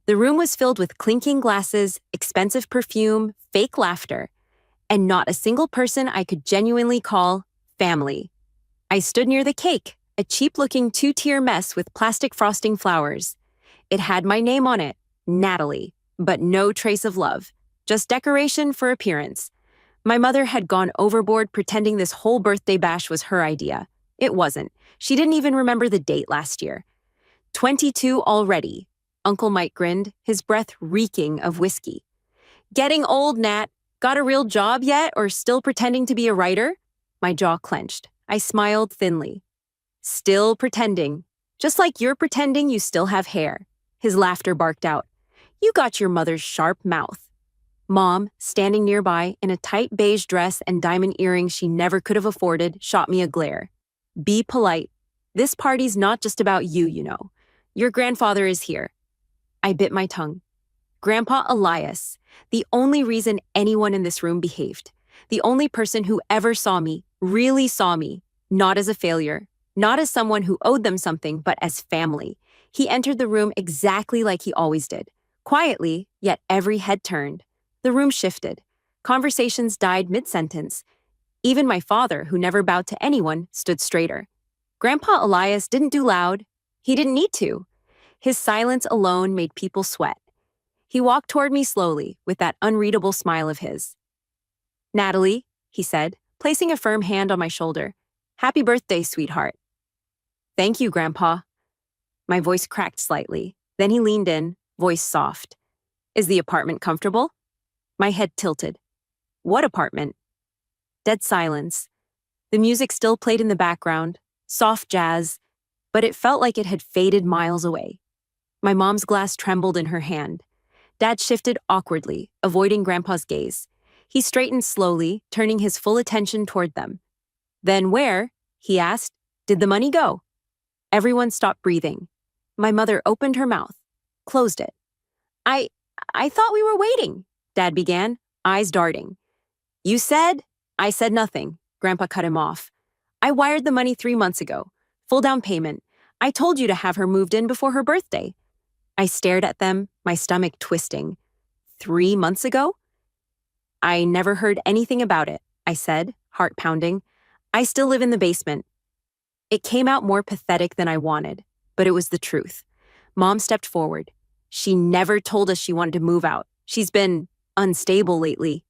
The room was filled with clinking glasses, expensive perfume, fake laughter, and not a single person I could genuinely call family. I stood near the cake, a cheap-looking two-tier mess with plastic frosting flowers. It had my name on it, Natalie, but no trace of love, just decoration for appearance. My mother had gone overboard pretending this whole birthday bash was her idea. It wasn't. She didn't even remember the date last year. 22 already. Uncle Mike grinned, his breath reeking of whiskey. Getting old, Nat. Got a real job yet or still pretending to be a writer? My jaw clenched. I smiled thinly. Still pretending. Just like you're pretending you still have hair. His laughter barked out. You got your mother's sharp mouth. Mom, standing nearby in a tight beige dress and diamond earrings she never could have afforded, shot me a glare. Be polite. This party's not just about you, you know. Your grandfather is here. I bit my tongue. Grandpa Elias, the only reason anyone in this room behaved. The only person who ever saw me, really saw me, not as a failure, not as someone who owed them something, but as family. He entered the room exactly like he always did. Quietly, yet every head turned. The room shifted. Conversations died mid-sentence. Even my father, who never bowed to anyone, stood straighter. Grandpa Elias didn't do loud. He didn't need to. His silence alone made people sweat. He walked toward me slowly, with that unreadable smile of his. Natalie, he said, placing a firm hand on my shoulder. Happy birthday, sweetheart. Thank you, Grandpa. My voice cracked slightly. Then he leaned in, voice soft. Is the apartment comfortable? My head tilted. What apartment? Dead silence. The music still played in the background, soft jazz, but it felt like it had faded miles away. My mom's glass trembled in her hand. Dad shifted awkwardly, avoiding Grandpa's gaze. He straightened slowly, turning his full attention toward them. Then where, he asked, did the money go? Everyone stopped breathing. My mother opened her mouth, closed it. I thought we were waiting, Dad began, eyes darting. You said? I said nothing, Grandpa cut him off. I wired the money 3 months ago, full down payment. I told you to have her moved in before her birthday. I stared at them, my stomach twisting. 3 months ago? I never heard anything about it, I said, heart pounding. I still live in the basement. It came out more pathetic than I wanted, but it was the truth. Mom stepped forward. She never told us she wanted to move out. She's been unstable lately.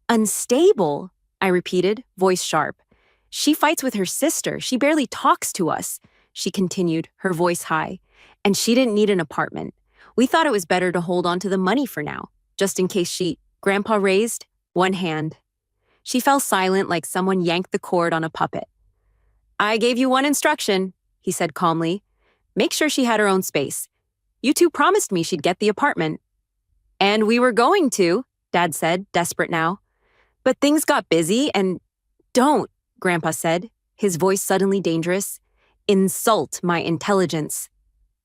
Unstable? I repeated, voice sharp. She fights with her sister. She barely talks to us, she continued, her voice high. And she didn't need an apartment. We thought it was better to hold on to the money for now, just in case Grandpa raised one hand. She fell silent like someone yanked the cord on a puppet. I gave you one instruction, he said calmly. Make sure she had her own space. You two promised me she'd get the apartment. And we were going to, Dad said, desperate now. But things got busy and... Don't, Grandpa said, his voice suddenly dangerous. Insult my intelligence.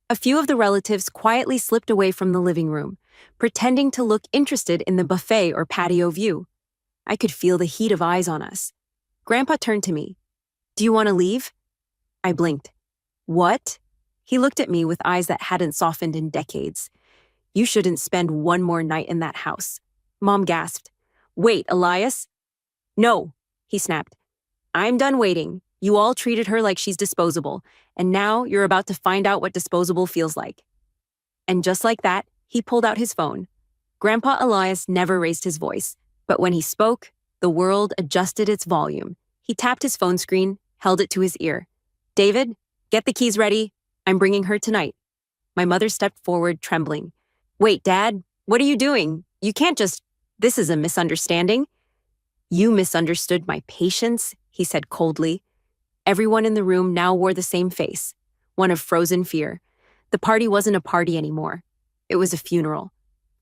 A few of the relatives quietly slipped away from the living room, pretending to look interested in the buffet or patio view. I could feel the heat of eyes on us. Grandpa turned to me. Do you want to leave? I blinked. What? He looked at me with eyes that hadn't softened in decades. You shouldn't spend one more night in that house. Mom gasped. Wait, Elias? No, he snapped. I'm done waiting. You all treated her like she's disposable, and now you're about to find out what disposable feels like. And just like that, he pulled out his phone. Grandpa Elias never raised his voice, but when he spoke, the world adjusted its volume. He tapped his phone screen, held it to his ear. David, get the keys ready. I'm bringing her tonight. My mother stepped forward, trembling. Wait, Dad, what are you doing? You can't just... This is a misunderstanding. You misunderstood my patience, he said coldly. Everyone in the room now wore the same face, one of frozen fear. The party wasn't a party anymore. It was a funeral.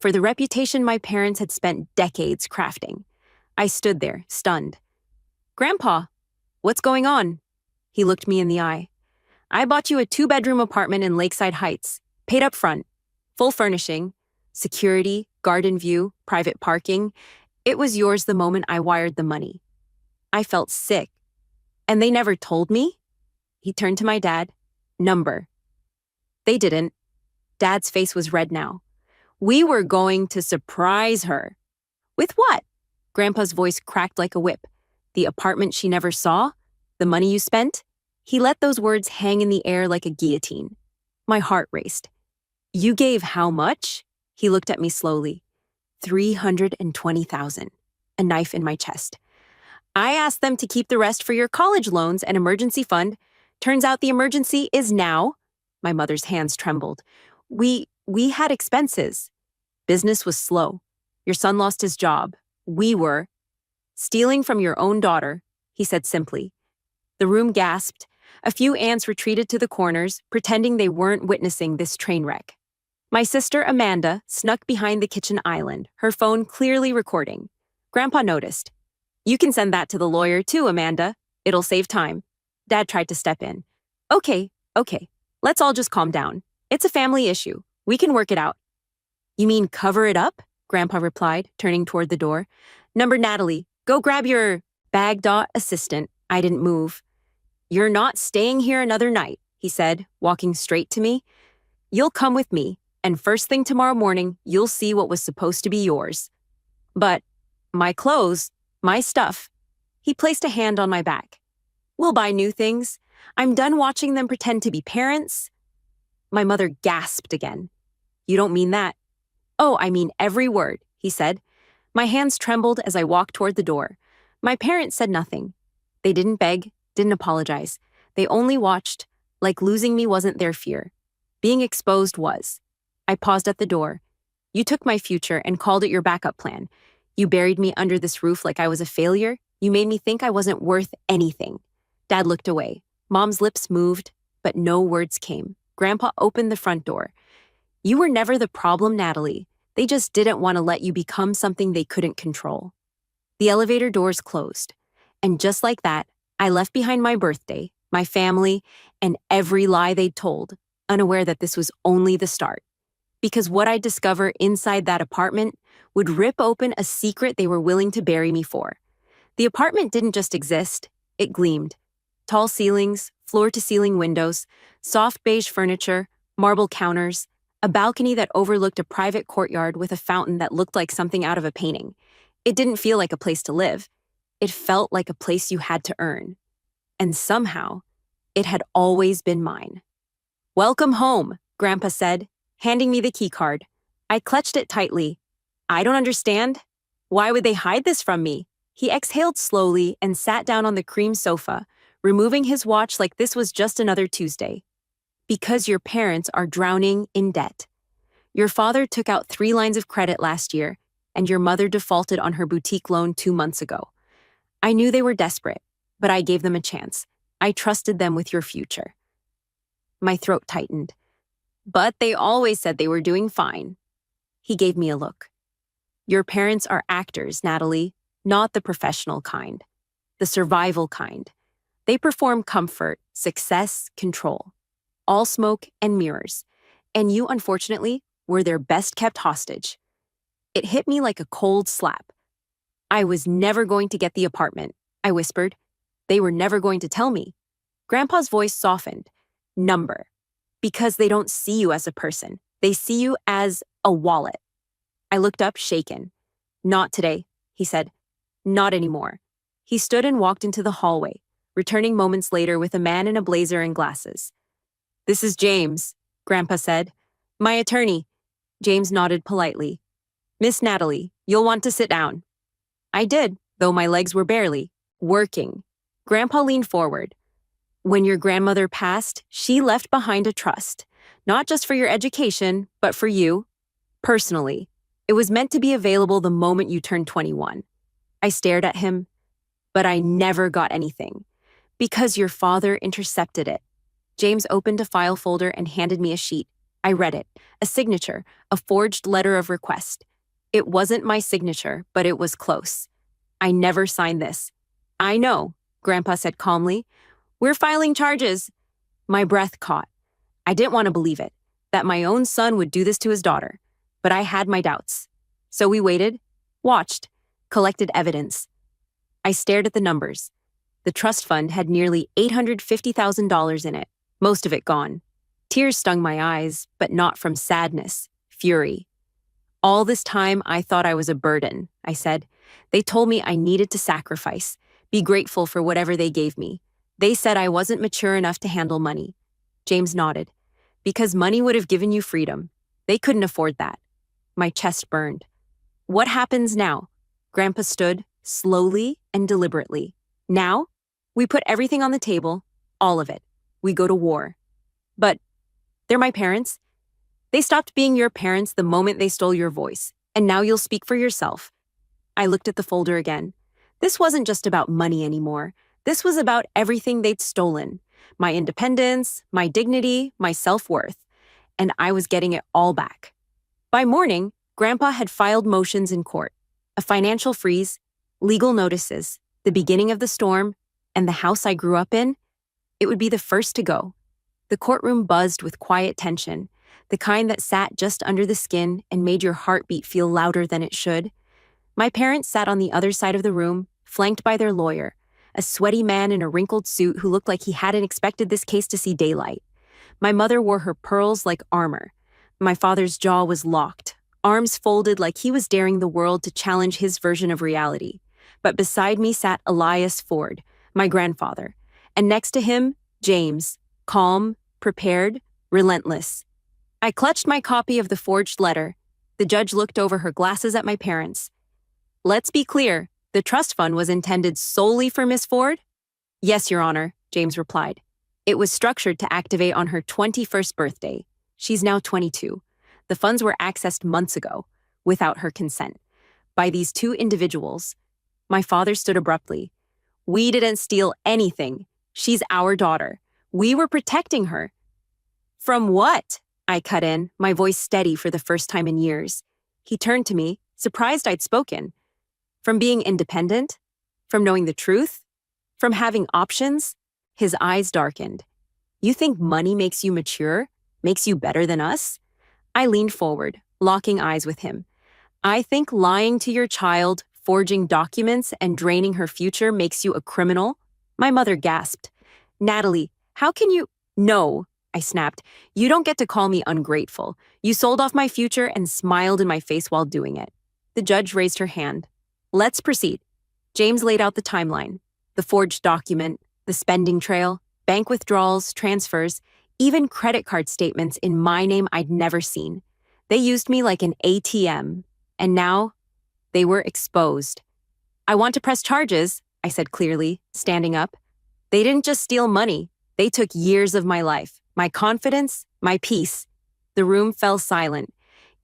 For the reputation my parents had spent decades crafting. I stood there, stunned. Grandpa, what's going on? He looked me in the eye. I bought you a 2-bedroom apartment in Lakeside Heights, paid up front, full furnishing, security, garden view, private parking. It was yours the moment I wired the money. I felt sick. And they never told me? He turned to my dad. Number. They didn't. Dad's face was red now. We were going to surprise her. With what? Grandpa's voice cracked like a whip. The apartment she never saw? The money you spent? He let those words hang in the air like a guillotine. My heart raced. You gave how much? He looked at me slowly. 320,000. A knife in my chest. I asked them to keep the rest for your college loans and emergency fund. Turns out the emergency is now. My mother's hands trembled. We had expenses. Business was slow. Your son lost his job. We were stealing from your own daughter, he said simply. The room gasped. A few aunts retreated to the corners, pretending they weren't witnessing this train wreck. My sister Amanda snuck behind the kitchen island, her phone clearly recording. Grandpa noticed. You can send that to the lawyer too, Amanda. It'll save time. Dad tried to step in. Okay. Let's all just calm down. It's a family issue. We can work it out. You mean cover it up? Grandpa replied, turning toward the door. Number Natalie, go grab your bag. Assistant. I didn't move. You're not staying here another night, he said, walking straight to me. You'll come with me, and first thing tomorrow morning, you'll see what was supposed to be yours. But my clothes, my stuff. He placed a hand on my back. We'll buy new things. I'm done watching them pretend to be parents. My mother gasped again. You don't mean that. Oh, I mean every word, he said. My hands trembled as I walked toward the door. My parents said nothing. They didn't beg, didn't apologize. They only watched, like losing me wasn't their fear. Being exposed was. I paused at the door. You took my future and called it your backup plan. You buried me under this roof like I was a failure. You made me think I wasn't worth anything. Dad looked away. Mom's lips moved, but no words came. Grandpa opened the front door. You were never the problem, Natalie. They just didn't want to let you become something they couldn't control. The elevator doors closed. And just like that, I left behind my birthday, my family, and every lie they'd told, unaware that this was only the start. Because what I'd discover inside that apartment would rip open a secret they were willing to bury me for. The apartment didn't just exist, it gleamed. Tall ceilings, floor-to-ceiling windows, soft beige furniture, marble counters, a balcony that overlooked a private courtyard with a fountain that looked like something out of a painting. It didn't feel like a place to live. It felt like a place you had to earn. And somehow, it had always been mine. Welcome home, Grandpa said, handing me the key card. I clutched it tightly. I don't understand. Why would they hide this from me? He exhaled slowly and sat down on the cream sofa, removing his watch like this was just another Tuesday. Because your parents are drowning in debt. Your father took out 3 lines of credit last year, and your mother defaulted on her boutique loan 2 months ago. I knew they were desperate, but I gave them a chance. I trusted them with your future. My throat tightened. But they always said they were doing fine. He gave me a look. Your parents are actors, Natalie, not the professional kind. The survival kind. They perform comfort, success, control. All smoke and mirrors. And you, unfortunately, were their best-kept hostage. It hit me like a cold slap. I was never going to get the apartment, I whispered. They were never going to tell me. Grandpa's voice softened. Number. Because they don't see you as a person. They see you as a wallet. I looked up, shaken. Not today, he said. Not anymore. He stood and walked into the hallway, returning moments later with a man in a blazer and glasses. This is James, Grandpa said. My attorney. James nodded politely. Miss Natalie, you'll want to sit down. I did, though my legs were barely working. Grandpa leaned forward. When your grandmother passed, she left behind a trust, not just for your education, but for you, personally. It was meant to be available the moment you turned 21. I stared at him, but I never got anything, because your father intercepted it. James opened a file folder and handed me a sheet. I read it, a signature, a forged letter of request. It wasn't my signature, but it was close. I never signed this. I know, Grandpa said calmly. We're filing charges. My breath caught. I didn't want to believe it, that my own son would do this to his daughter. But I had my doubts. So we waited, watched, collected evidence. I stared at the numbers. The trust fund had nearly $850,000 in it, most of it gone. Tears stung my eyes, but not from sadness, fury. All this time, I thought I was a burden, I said. They told me I needed to sacrifice, be grateful for whatever they gave me. They said I wasn't mature enough to handle money. James nodded. Because money would have given you freedom. They couldn't afford that. My chest burned. What happens now? Grandpa stood, slowly and deliberately. Now, we put everything on the table, all of it. We go to war. But they're my parents. They stopped being your parents the moment they stole your voice, and now you'll speak for yourself. I looked at the folder again. This wasn't just about money anymore. This was about everything they'd stolen. My independence, my dignity, my self-worth. And I was getting it all back. By morning, Grandpa had filed motions in court. A financial freeze, legal notices, the beginning of the storm, and the house I grew up in. It would be the first to go. The courtroom buzzed with quiet tension, the kind that sat just under the skin and made your heartbeat feel louder than it should. My parents sat on the other side of the room, flanked by their lawyer, a sweaty man in a wrinkled suit who looked like he hadn't expected this case to see daylight. My mother wore her pearls like armor. My father's jaw was locked, arms folded like he was daring the world to challenge his version of reality. But beside me sat Elias Ford, my grandfather, and next to him, James, calm, prepared, relentless. I clutched my copy of the forged letter. The judge looked over her glasses at my parents. Let's be clear, the trust fund was intended solely for Miss Ford? Yes, Your Honor, James replied. It was structured to activate on her 21st birthday. She's now 22. The funds were accessed months ago, without her consent, by these two individuals. My father stood abruptly. We didn't steal anything. She's our daughter. We were protecting her. From what? I cut in, my voice steady for the first time in years. He turned to me, surprised I'd spoken. From being independent? From knowing the truth? From having options? His eyes darkened. You think money makes you mature? Makes you better than us? I leaned forward, locking eyes with him. I think lying to your child, forging documents, and draining her future makes you a criminal? My mother gasped. Natalie, how can you— No, I snapped. You don't get to call me ungrateful. You sold off my future and smiled in my face while doing it. The judge raised her hand. Let's proceed. James laid out the timeline, the forged document, the spending trail, bank withdrawals, transfers, even credit card statements in my name I'd never seen. They used me like an ATM, and now they were exposed. I want to press charges, I said clearly, standing up. They didn't just steal money. They took years of my life, my confidence, my peace. The room fell silent.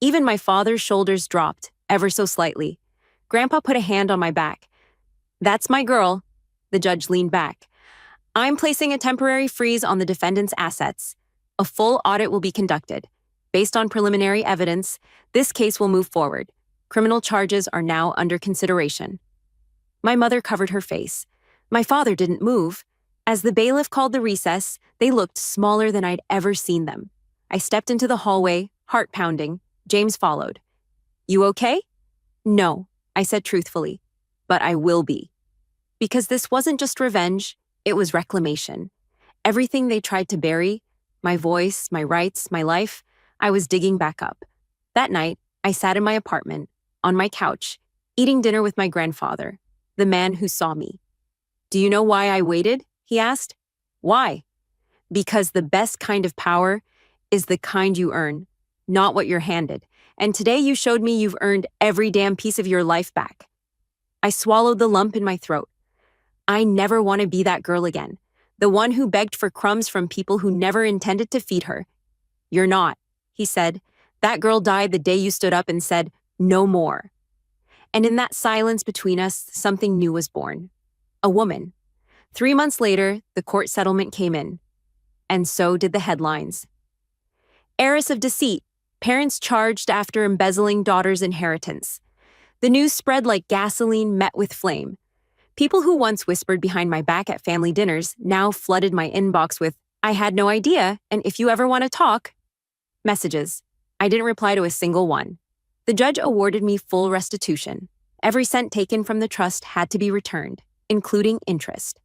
Even my father's shoulders dropped, ever so slightly. Grandpa put a hand on my back. That's my girl. The judge leaned back. I'm placing a temporary freeze on the defendant's assets. A full audit will be conducted. Based on preliminary evidence, this case will move forward. Criminal charges are now under consideration. My mother covered her face. My father didn't move. As the bailiff called the recess, they looked smaller than I'd ever seen them. I stepped into the hallway, heart pounding. James followed. You okay? No, I said truthfully, but I will be. Because this wasn't just revenge, it was reclamation. Everything they tried to bury, my voice, my rights, my life, I was digging back up. That night, I sat in my apartment, on my couch, eating dinner with my grandfather, the man who saw me. Do you know why I waited? He asked. Why? Because the best kind of power is the kind you earn, not what you're handed. And today you showed me you've earned every damn piece of your life back. I swallowed the lump in my throat. I never want to be that girl again, the one who begged for crumbs from people who never intended to feed her. You're not, he said. That girl died the day you stood up and said, no more. And in that silence between us, something new was born. A woman. 3 months later, the court settlement came in. And so did the headlines. Heiress of deceit, parents charged after embezzling daughter's inheritance. The news spread like gasoline met with flame. People who once whispered behind my back at family dinners now flooded my inbox with, I had no idea, and if you ever want to talk, messages. I didn't reply to a single one. The judge awarded me full restitution. Every cent taken from the trust had to be returned, including interest.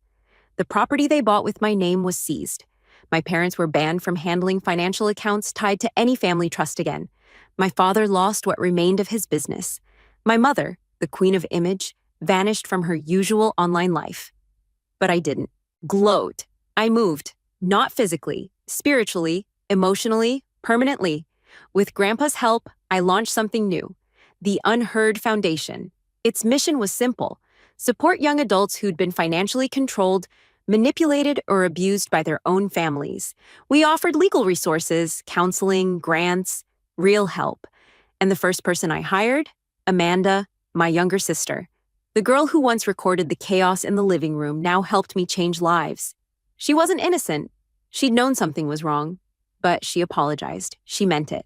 The property they bought with my name was seized. My parents were banned from handling financial accounts tied to any family trust again. My father lost what remained of his business. My mother, the queen of image, vanished from her usual online life. But I didn't. Glowed. I moved. Not physically, spiritually, emotionally, permanently. With Grandpa's help, I launched something new. The Unheard Foundation. Its mission was simple: support young adults who'd been financially controlled, manipulated, or abused by their own families. We offered legal resources, counseling, grants, real help. And the first person I hired? Amanda, my younger sister. The girl who once recorded the chaos in the living room now helped me change lives. She wasn't innocent. She'd known something was wrong. But she apologized. She meant it.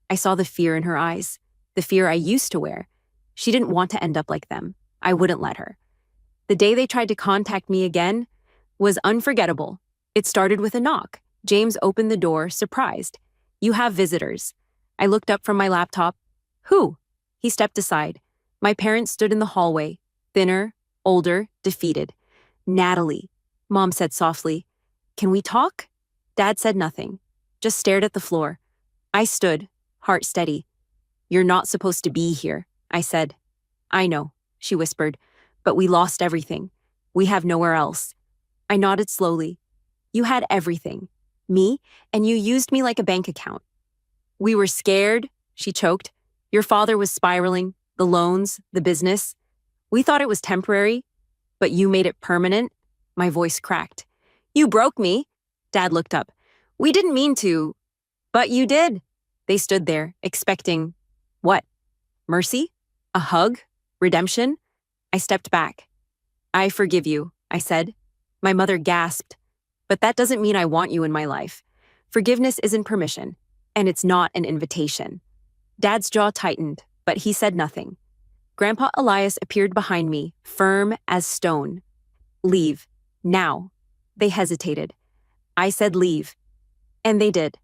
I saw the fear in her eyes, the fear I used to wear. She didn't want to end up like them. I wouldn't let her. The day they tried to contact me again was unforgettable. It started with a knock. James opened the door, surprised. "You have visitors." I looked up from my laptop. "Who?" He stepped aside. My parents stood in the hallway, thinner, older, defeated. "Natalie," Mom said softly. "Can we talk?" Dad said nothing, just stared at the floor. I stood, heart steady. "You're not supposed to be here," I said. "I know," she whispered, "but we lost everything. We have nowhere else." I nodded slowly. "You had everything. Me, and you used me like a bank account." "We were scared," she choked. "Your father was spiraling, the loans, the business. We thought it was temporary, but you made it permanent." My voice cracked. "You broke me." Dad looked up. "We didn't mean to." "But you did." They stood there, expecting, what? Mercy? A hug? Redemption? I stepped back. "I forgive you," I said. My mother gasped. "But that doesn't mean I want you in my life. Forgiveness isn't permission, and it's not an invitation." Dad's jaw tightened, but he said nothing. Grandpa Elias appeared behind me, firm as stone. "Leave. Now." They hesitated. I said leave. And they did.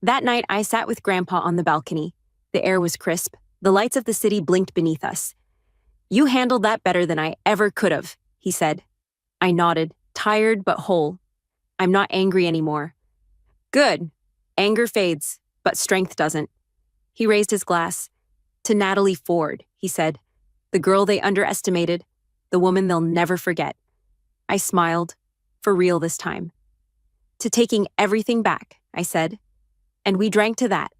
That night, I sat with Grandpa on the balcony. The air was crisp. The lights of the city blinked beneath us. "You handled that better than I ever could have," he said. I nodded, tired but whole. "I'm not angry anymore." "Good. Anger fades, but strength doesn't." He raised his glass. "To Natalie Ford," he said. "The girl they underestimated, the woman they'll never forget." I smiled, for real this time. "To taking everything back," I said. And we drank to that.